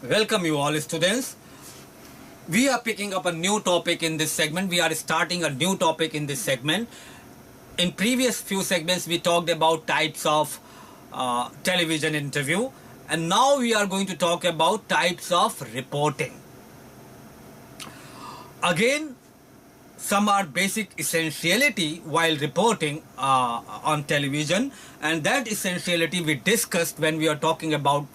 Welcome you all students. We are picking up a new topic in this segment. We are starting a new topic in this segment. In previous few segments we talked about types of television interview, and now we are going to talk about types of reporting. Again, some are basic essentiality while reporting on television, and that essentiality we discussed when we are talking about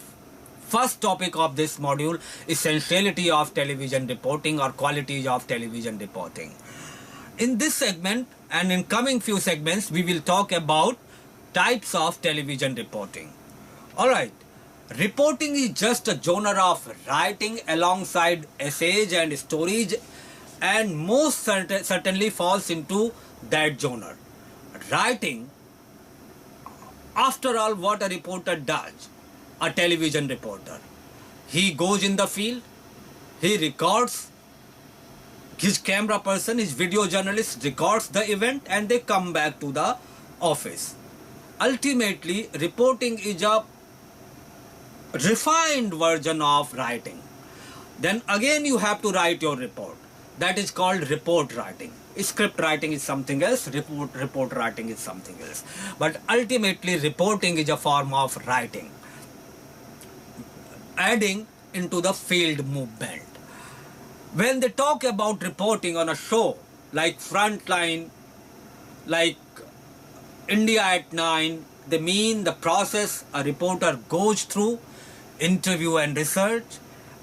first topic of this module, essentiality of television reporting or qualities of television reporting. In this segment and in coming few segments we will talk about types of television reporting. Alright, reporting is just a genre of writing alongside essays and stories, and most certainly falls into that genre. Writing, after all, what a reporter does, a television reporter, he goes in the field, he records, his camera person, his video journalist records the event, and they come back to the office. Ultimately, reporting is a refined version of writing. Then again you have to write your report. That is called report writing. Script writing is something else, report writing is something else. But ultimately reporting is a form of writing, adding into the field movement. When they talk about reporting on a show like Frontline, like India at 9, they mean the process a reporter goes through: interview and research,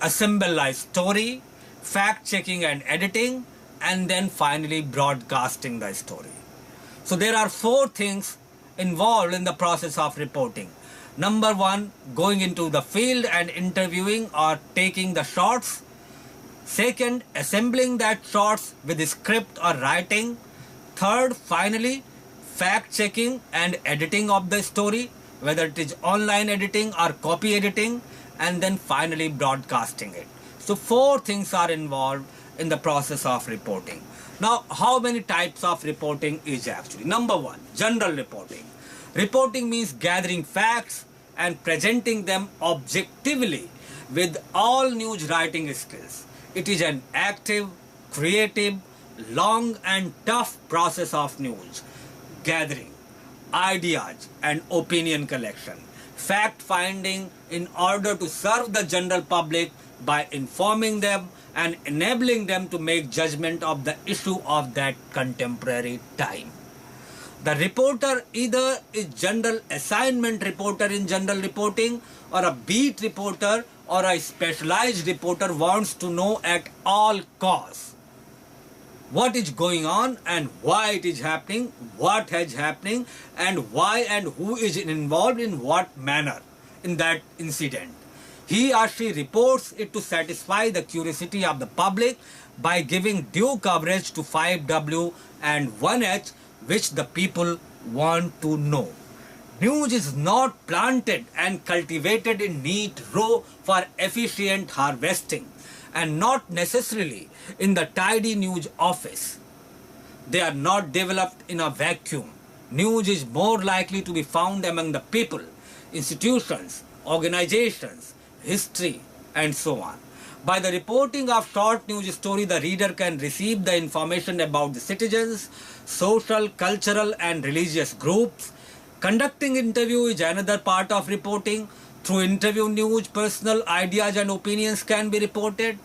assemble a story, fact checking and editing, and then finally broadcasting the story. So there are 4 things involved in the process of reporting. Number 1, going into the field and interviewing or taking the shots. Second, assembling that shots with the script or writing. Third, finally, fact checking and editing of the story, whether it is online editing or copy editing, and then finally broadcasting it. So 4 things are involved in the process of reporting. Now, how many types of reporting is actually? Number 1, general reporting. Reporting means gathering facts and presenting them objectively with all news writing skills. It is an active, creative, long and tough process of news gathering, ideas and opinion collection, fact finding in order to serve the general public by informing them and enabling them to make judgment of the issue of that contemporary time. The reporter either is general assignment reporter in general reporting, or a beat reporter or a specialized reporter wants to know at all costs what is going on and why it is happening, what has happening, and why and who is involved in what manner in that incident. He or she reports it to satisfy the curiosity of the public by giving due coverage to 5W and 1H, which the people want to know. News is not planted and cultivated in neat row for efficient harvesting, and not necessarily in the tidy news office. They are not developed in a vacuum. News is more likely to be found among the people, institutions, organizations, history, and so on. By the reporting of short news story, the reader can receive the information about the citizens, social, cultural, and religious groups. Conducting interview is another part of reporting. Through interview news, personal ideas and opinions can be reported.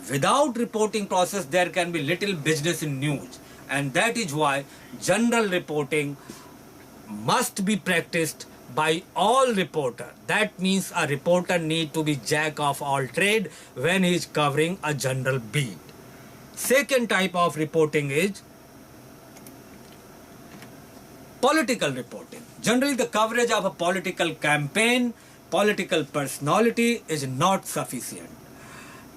Without reporting process, there can be little business in news, and that is why general reporting must be practiced by all reporter. That means a reporter need to be jack of all trade when he is covering a general beat. Second type of reporting is political reporting. Generally, the coverage of a political campaign, political personality is not sufficient.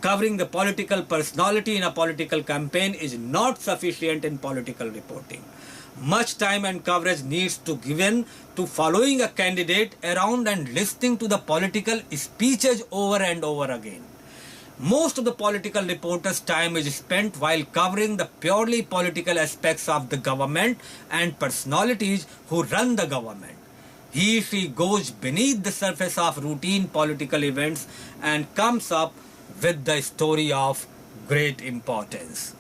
Covering the political personality in a political campaign is not sufficient in political reporting. Much time and coverage needs to be given to following a candidate around and listening to the political speeches over and over again. Most of the political reporters' time is spent while covering the purely political aspects of the government and personalities who run the government. She goes beneath the surface of routine political events and comes up with the story of great importance.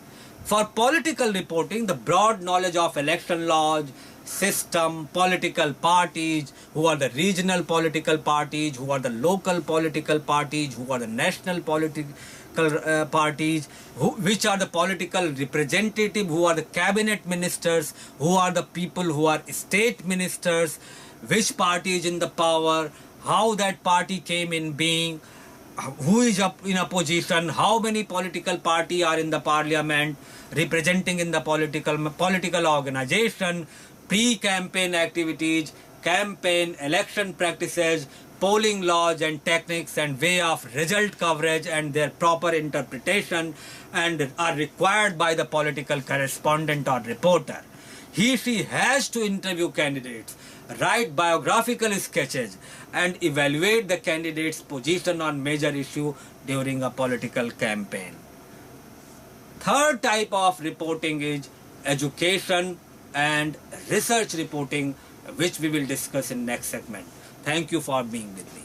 For political reporting, the broad knowledge of election laws, system, political parties, who are the regional political parties, who are the local political parties, who are the national political parties, which are the political representative, who are the cabinet ministers, who are the people who are state ministers, which party is in the power, how that party came in being, who is up in opposition, how many political party are in the parliament, representing in the political organization, pre-campaign activities, campaign, election practices, polling laws and techniques and way of result coverage and their proper interpretation, and are required by the political correspondent or reporter. She has to interview candidates, write biographical sketches, and evaluate the candidate's position on major issue during a political campaign. Third type of reporting is education and research reporting, which we will discuss in next segment. Thank you for being with me.